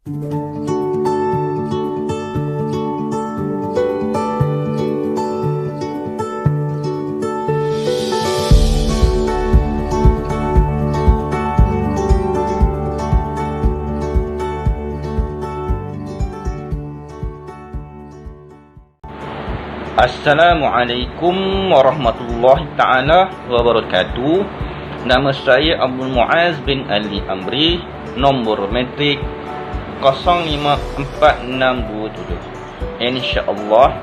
Assalamualaikum warahmatullahi ta'ala wabarakatuh. Nama saya Abdul Muaz bin Ali Amri. Nombor metrik 054627. InsyaAllah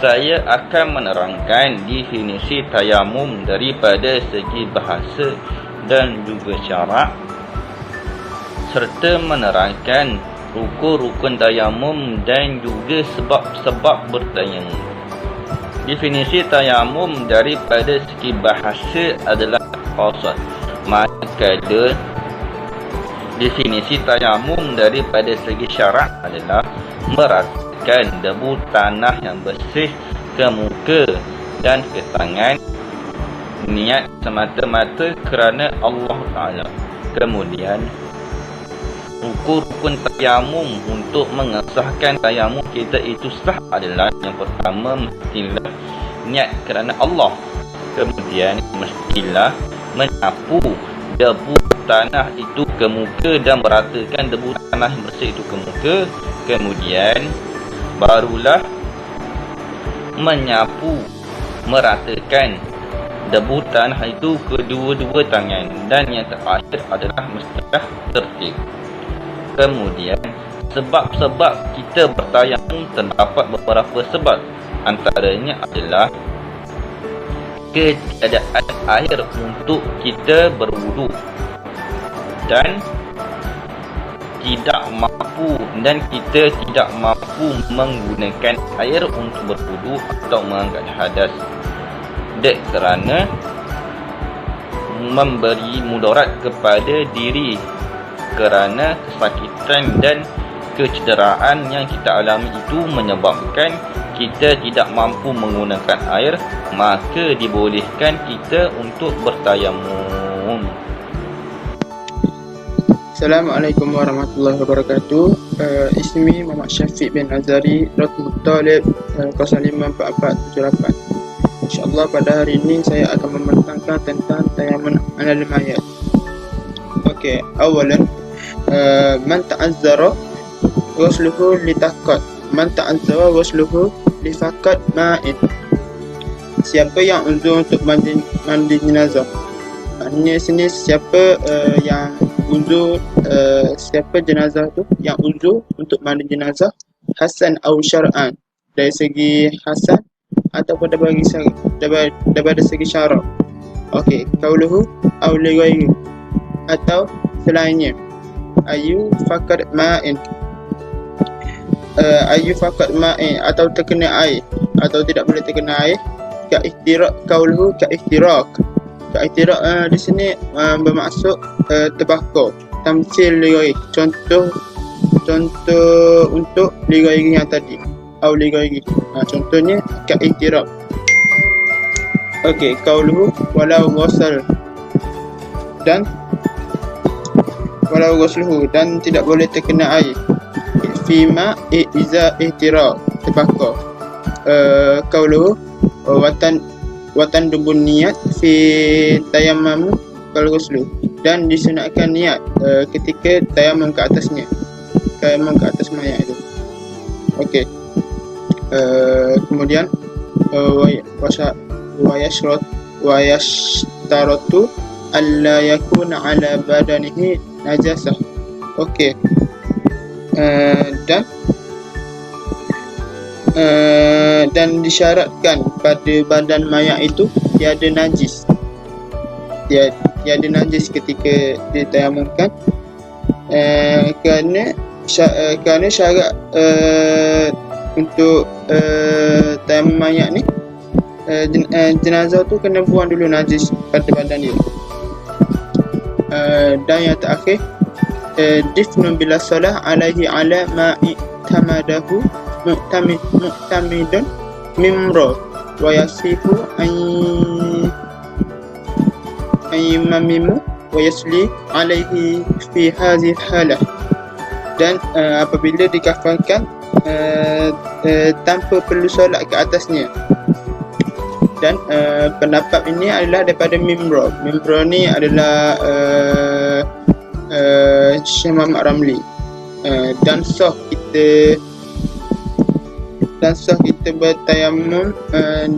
saya akan menerangkan definisi tayamum daripada segi bahasa dan juga syarak, serta menerangkan rukun-rukun tayamum dan juga sebab-sebab bertayamum. Definisi tayamum daripada segi bahasa adalah qasad. Manakala definisi tayamum daripada segi syarak adalah meratakan debu tanah yang bersih ke muka dan ke tangan, niat semata-mata kerana Allah Ta'ala. Kemudian rukun tayamum untuk mengesahkan tayamum kita itu sah adalah yang pertama, mestilah niat kerana Allah. Kemudian mestilah menyapu debu tanah itu ke muka dan meratakan debu tanah yang bersih itu ke muka. Kemudian barulah menyapu, meratakan debu tanah itu kedua-dua tangan. Dan yang terakhir adalah mestilah tertib. Kemudian sebab-sebab kita bertayamum terdapat beberapa sebab. Antaranya adalah ketiadaan air untuk kita berwuduk, dan kita tidak mampu menggunakan air untuk berwuduk atau mengangkat hadas, dek kerana memberi mudarat kepada diri kerana kesakitan dan kecederaan yang kita alami itu menyebabkan kita tidak mampu menggunakan air, maka dibolehkan kita untuk bertayamum. Assalamualaikum warahmatullahi wabarakatuh. Ismi Muhammad Syafiq bin Azari, Rakmut Talib 054478. InsyaAllah pada hari ini saya akan menerangkan tentang tayamum alal mayat. Okey, awalan man ta'azzara ghusluhu litaqat, man ta'azzara ghusluhu lifaqat ma'in. Siapa yang uzur untuk mandi jenazah? Maknanya sini siapa yang uzur, siapa jenazah tu yang uzur untuk mandi jenazah, hasan atau syar'an, dari segi hasan ataupun daripada segi syarak. Okey, qauluhu aw li ghairi, atau selainnya. Ayu faqad ma'in, ayu faqad ma'in, atau terkena air atau tidak boleh terkena air. Ka ihtirak, qauluhu ka ihtirak. Ka ihtirak di sini bermaksud terbakar. Tamsil li ghairi, contoh untuk li ghairi yang tadi, au li ghairi. Contohnya ka ihtirak. Okey, qauluhu walau ghusal, dan walau ghusluhu, dan tidak boleh terkena air. Fima iza ihtirak, terbakar. Qauluhu watan dubun niat fi tayammum kal ghuslu, dan disunatkan niat ketika tayammum ke atasnya, tayammum ke atas mayat itu. Okey. Kemudian wa yashtaratu alla yakuna ala badanihi najasah. Okey. Dan disyaratkan pada badan mayat itu tiada najis. Tiada najis ketika ditayamumkan. Kerana syarat untuk tayamum mayat ni, jenazah tu kena buang dulu najis pada badan dia. Dan yang terakhir, difnun bila salah alaihi ala ma'i tamadahu mu'tamidun mimro wa yasifu ayyamamimu wa yasli alaihi fi hadhihi halah. dan apabila dikafankan tanpa perlu solat ke atasnya. Dan pendapat ini adalah daripada Mimro. Mimro ni adalah Syekh Muhammad Ramli. Dan sah kita bertayamum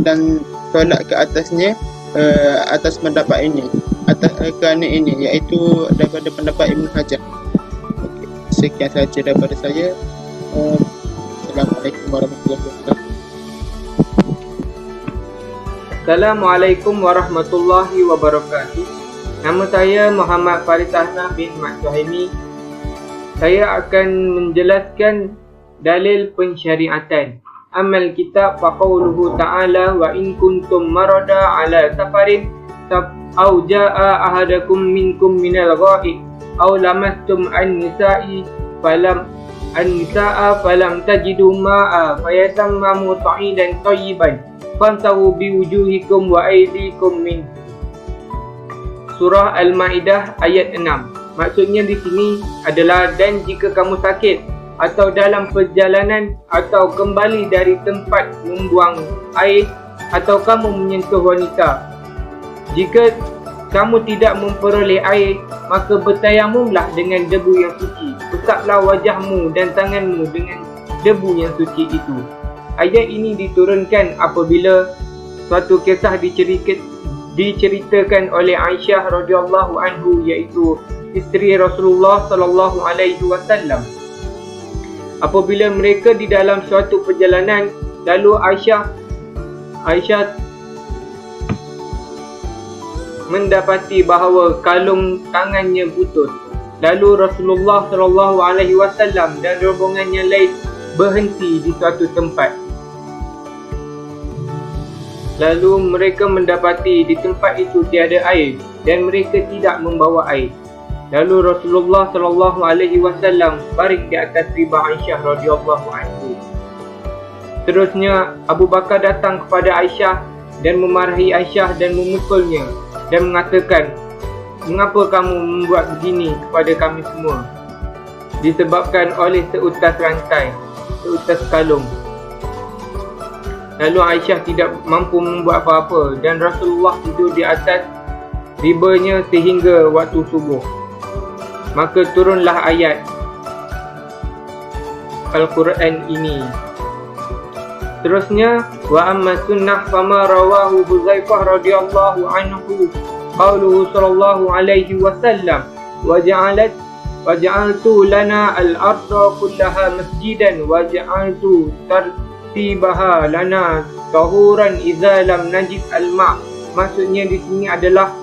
dan solat ke atasnya atas pendapat ini, kerana ini, iaitu daripada pendapat Ibn Hajar. Okay. Sekian sahaja daripada saya. Assalamualaikum warahmatullahi wabarakatuh. Assalamualaikum warahmatullahi wabarakatuh. Nama saya Muhammad Faris Ahmad bin Mat Suhaimi. Saya akan menjelaskan dalil pensyariatan. Amal kitab faqauluhu ta'ala wa in kuntum marada ala safarin aw jaa ahadakum minkum minal ghaib aw lamastum an-nisa'i falam tajidu ma'a fayatammamu sa'idan thayyiban fantahu biwujuhikum wa aydikum min. Surah Al-Maidah ayat 6. Maksudnya di sini adalah, dan jika kamu sakit atau dalam perjalanan atau kembali dari tempat membuang air atau kamu menyentuh wanita, jika kamu tidak memperoleh air, maka bertayamumlah dengan debu yang suci. Usaplah wajahmu dan tanganmu dengan debu yang suci itu. Ayat ini diturunkan apabila suatu kisah diceritakan oleh Aisyah radhiyallahu anhu, iaitu isteri Rasulullah sallallahu alaihi wasallam. Apabila mereka di dalam suatu perjalanan, lalu Aisyah mendapati bahawa kalung tangannya putus. Lalu Rasulullah sallallahu alaihi wasallam dan rombongannya lain berhenti di suatu tempat. Lalu mereka mendapati di tempat itu tiada air dan mereka tidak membawa air. Lalu Rasulullah sallallahu alaihi wasallam baring di atas riba Aisyah radhiyallahu anhu. Terusnya Abu Bakar datang kepada Aisyah dan memarahi Aisyah dan memukulnya dan mengatakan, "Mengapa kamu membuat begini kepada kami semua?" Disebabkan oleh seutas rantai, seutas kalung. Lalu Aisyah tidak mampu membuat apa-apa dan Rasulullah tidur di atas ribanya sehingga waktu subuh. Maka turunlah ayat Al-Quran ini. Terusnya, wa amma sunnah fama rawahu Huzaifah radhiyallahu anhu qauluhu sallallahu alaihi wasallam waja'altu lana al-ardha kullaha masjidan waja'altu tartibaha lana tahuran idza lam najid al-ma'. Maksudnya di sini adalah,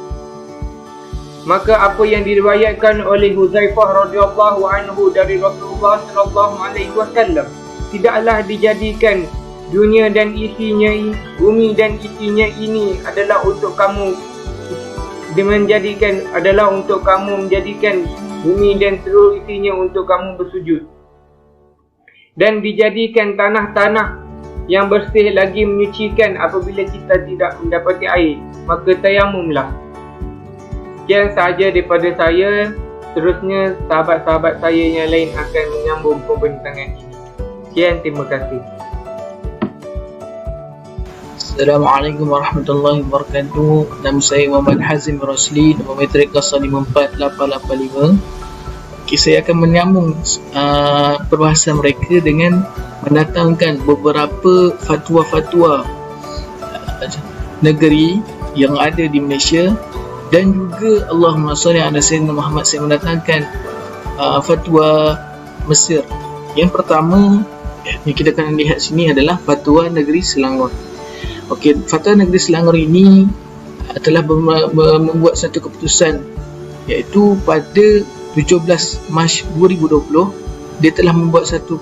maka apa yang diriwayatkan oleh Huzaifah radhiyallahu anhu dari Rasulullah sallallahu alaihi wasallam, tidaklah dijadikan dunia dan isinya, bumi dan isinya ini adalah untuk kamu menjadikan bumi dan seluruh isinya untuk kamu bersujud, dan dijadikan tanah-tanah yang bersih lagi menyucikan apabila kita tidak mendapati air, maka tayamumlah. Sekian sahaja daripada saya. Terusnya sahabat-sahabat saya yang lain akan menyambung pembincangan ini. Sekian, terima kasih. Assalamualaikum warahmatullahi wabarakatuh. Nama saya Muhammad Hazim Rosli, nama metrik 054885. Okay, saya akan menyambung perbahasan mereka dengan mendatangkan beberapa fatwa-fatwa negeri yang ada di Malaysia, dan juga Allahumma salli ala sayyidina Muhammad, saya mendatangkan fatwa Mesir. Yang pertama yang kita akan lihat sini adalah fatwa negeri Selangor. Okey, fatwa negeri Selangor ini telah membuat satu keputusan, iaitu pada 17 Mac 2020 dia telah membuat satu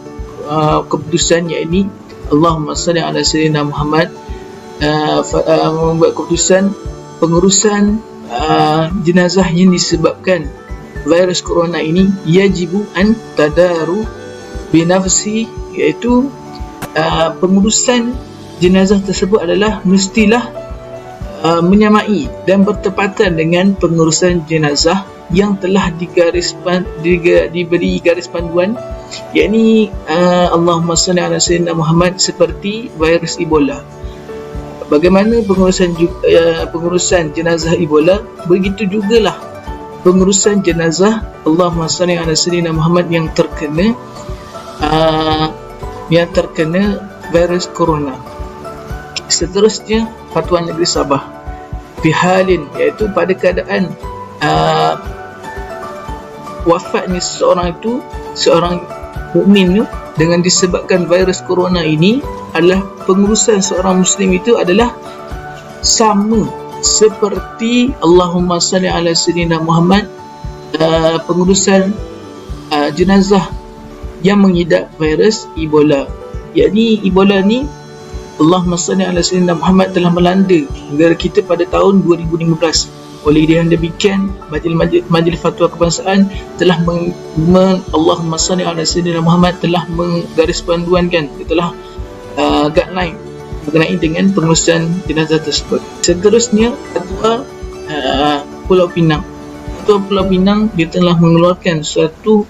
keputusan, iaitu Allahumma salli ala sayyidina Muhammad, membuat keputusan pengurusan jenazah yang disebabkan virus corona ini yajibu an tadaru binafsi, iaitu pengurusan jenazah tersebut adalah mestilah menyamai dan bertepatan dengan pengurusan jenazah yang telah diberi garis panduan, yakni Allahumma salli ala sayyidina Muhammad, seperti virus Ebola. Bagaimana pengurusan jenazah Ebola, begitu jugalah pengurusan jenazah Allahumma salli ala sayyidina Muhammad yang terkena virus corona. Seterusnya, fatwa Negeri Sabah bihalin, iaitu pada keadaan wafatnya seorang mukmin itu dengan disebabkan virus corona ini, adalah pengurusan seorang muslim itu adalah sama seperti Allahumma salli ala sayyidina Muhammad, pengurusan jenazah yang mengidap virus Ebola. Yakni Ebola ni, Allahumma salli ala sayyidina Muhammad, telah melanda negara kita pada tahun 2015. Oleh dengan demikian, Majlis Fatwa Kebangsaan telah Allahumma salli ala sayyidina Muhammad telah menggarispanduankan, telah guideline berkenaan dengan pengurusan jenazah tersebut. Seterusnya, Fatwa Pulau Pinang. Fatwa Pulau Pinang, dia telah mengeluarkan suatu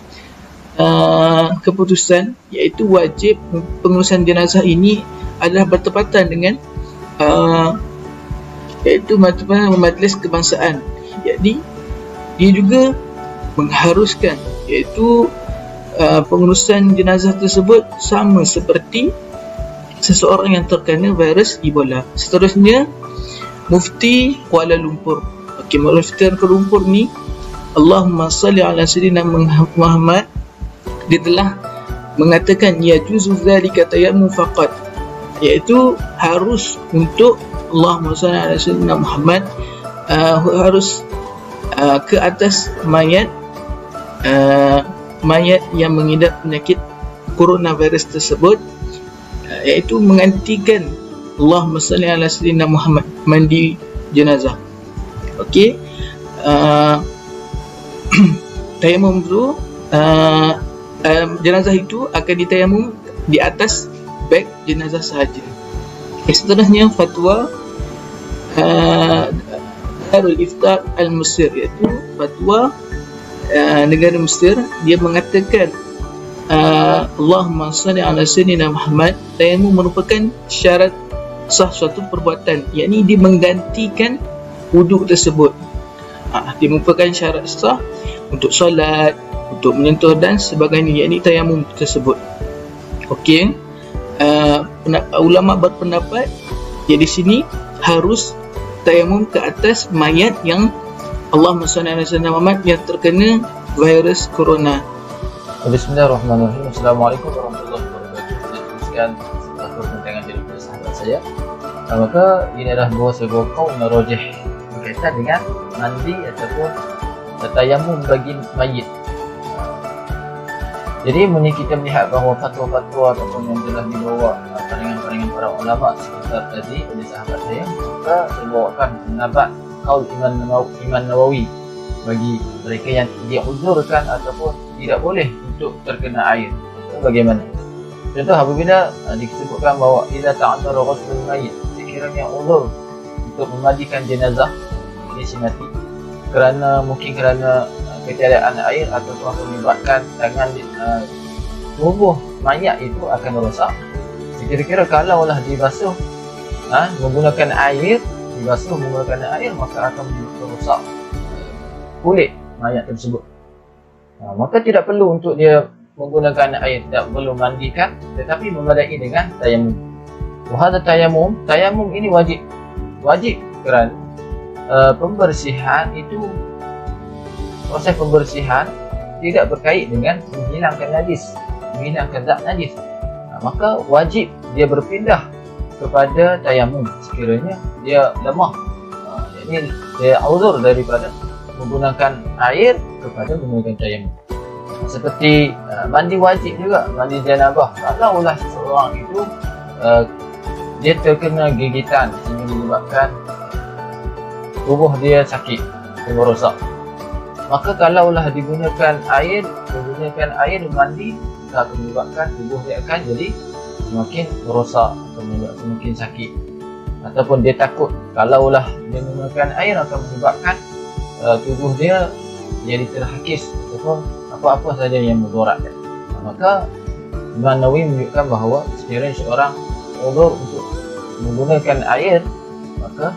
keputusan, iaitu wajib pengurusan jenazah ini adalah bertepatan dengan iaitu Majlis Kebangsaan. Jadi dia juga mengharuskan, iaitu pengurusan jenazah tersebut sama seperti seseorang yang terkena virus Ebola. Seterusnya, Mufti Kuala Lumpur. Okey, Mufti Kuala Lumpur ni, Allahumma salli ala sayyidina Muhammad, dia telah mengatakan yajuzu zalika tayammum faqat, iaitu harus untuk Allahumma salli ala sayyidina Muhammad, harus ke atas mayat yang mengidap penyakit coronavirus tersebut, iaitu menggantikan Allahumma salli ala sayyidina Muhammad, mandi jenazah. Okey, tayamum tu, jenazah itu akan ditayamum di atas beg jenazah sahaja. Seterusnya, fatwa Darul Iftar Al-Mesir, iaitu fatwa negara Mesir. Dia mengatakan Allahumma salli ala sayyidina Muhammad, tayamum merupakan syarat sah suatu perbuatan, yakni dia menggantikan wuduk tersebut. Dia merupakan syarat sah untuk solat, untuk menyentuh dan sebagainya, yakni tayamum tersebut. Okey, ulama berpendapat ya di sini harus tayamum ke atas mayat yang Allahumma salli ala sayyidina Muhammad yang terkena virus corona. Bismillahirrahmanirrahim. Assalamualaikum warahmatullahi wabarakatuh. Sekian perbincangan dari sahabat saya. Maka ini adalah dua sebuah kaul rajih berkaitan dengan mandi ataupun tayamum bagi mayit. Jadi kita melihat bahawa fatwa-fatwa ataupun yang telah dibawa pandangan-pandangan para ulama sekitar tadi oleh sahabat saya, maka saya bawakan pendapat kaul Imam Nawawi bagi mereka yang diuzurkan ataupun tidak boleh untuk terkena air. Itu bagaimana? Contoh, apabila disebutkan bahawa idza ta'azzara ghuslul mayyit, sekiranya uzur untuk memandikan jenazah ini si mati kerana ketiadaan air ataupun menyebabkan tangan tubuh mayat itu akan rosak. Kira-kira kalaulah dibasuh menggunakan air, maka akan merosak kulit mayat tersebut. Maka tidak perlu untuk dia menggunakan air, tidak perlu mandikan, tetapi memadai dengan tayamum. Wahada tayamum ini wajib kerana pembersihan itu, proses pembersihan tidak berkait dengan menghilangkan zat najis. Maka wajib dia berpindah kepada tayamum sekiranya dia lemah, ini dia uzur daripada menggunakan air kepada menggunakan tayamum. Seperti mandi wajib juga, mandi janabah. Kalaulah seseorang itu dia terkena gigitan sehingga menyebabkan tubuh dia sakit, tubuh rosak, maka kalaulah digunakan air mandi, akan menyebabkan tubuh dia akan jadi semakin rosak, semakin sakit. Ataupun dia takut kalaulah dia menggunakan air akan menyebabkan tubuh dia jadi terhakis ataupun apa-apa saja yang mudaratkan. Maka Imam Nawawi menunjukkan bahawa sekiranya seorang udur untuk menggunakan air, maka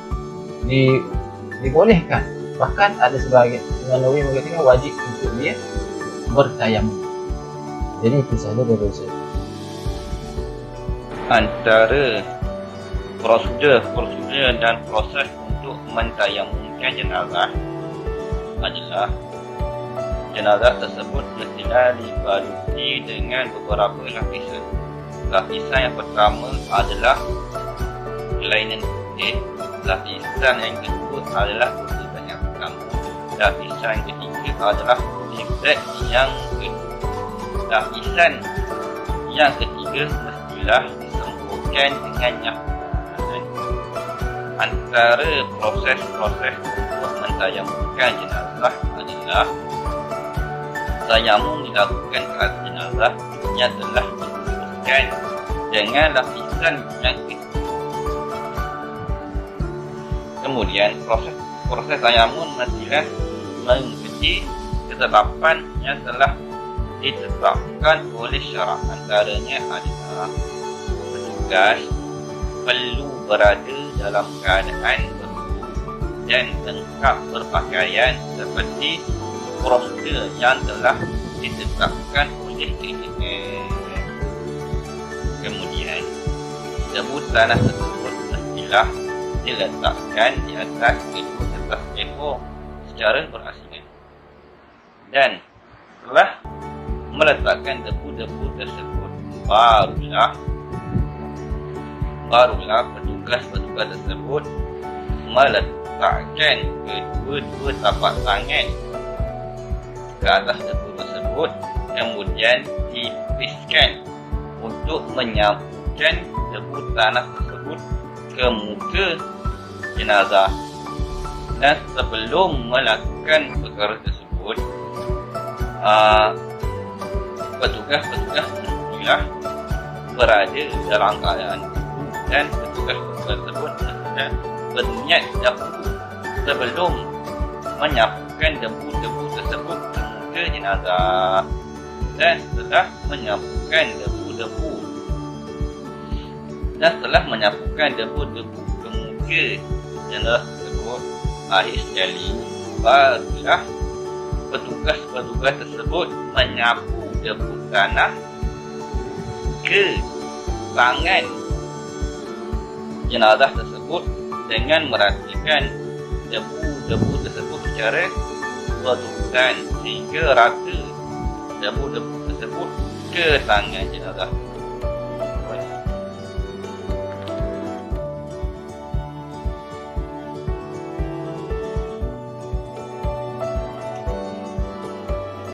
dibolehkan. Bahkan ada sebahagian Imam Nawawi mengatakan wajib untuk dia bertayamum. Jadi itu sahaja dari saya. Antara prosedur dan proses untuk mentayamumkan jenazah adalah jenazah tersebut mestilah dibaluti dengan beberapa lapisan. Lapisan yang pertama adalah kelainan putih. Lapisan yang kedua adalah putih yang pertama. Lapisan yang ketiga adalah putih yang kedua. Lapisan yang ketiga mestilah disembuhkan dengan nyahu. Antara proses-proses untuk mentayamumkan jenazah adalah tayamum dilakukan ke atas jenazah yang telah dibersihkan dengan lapisan yang ketiga. Kemudian proses tayamum mestilah mengikuti ketetapan yang telah ditetapkan oleh syarak. Antaranya adalah petugas perlu berada dalam keadaan berwudu dan lengkap berpakaian seperti prosedur yang telah ditetapkan oleh kerajaan. Kemudian debu tanah tersebut mestilah diletakkan di atas kedua kertas A4 secara berasingan. Dan setelah meletakkan debu-debu tersebut, barulah petugas-petugas tersebut meletakkan kedua-dua tapak tangan ke atas debu tersebut, kemudian dipiskan untuk menyapukan debu tanah tersebut ke muka jenazah. Dan sebelum melakukan perkara tersebut, petugas-petugas mestilah berada dalam keadaan wudu, dan petugas-petugas tersebut mestilah berniat dahulu sebelum menyapukan debu-debu tersebut ke muka jenazah. Dan setelah menyapukan debu-debu ke muka jenazah tersebut, akhir sekali barulah petugas-petugas tersebut menyapu debu tanah ke tangan jenazah tersebut dengan meratakan debu-debu tersebut secara berturutan sehingga rata debu-debu tersebut ke tangan jenazah.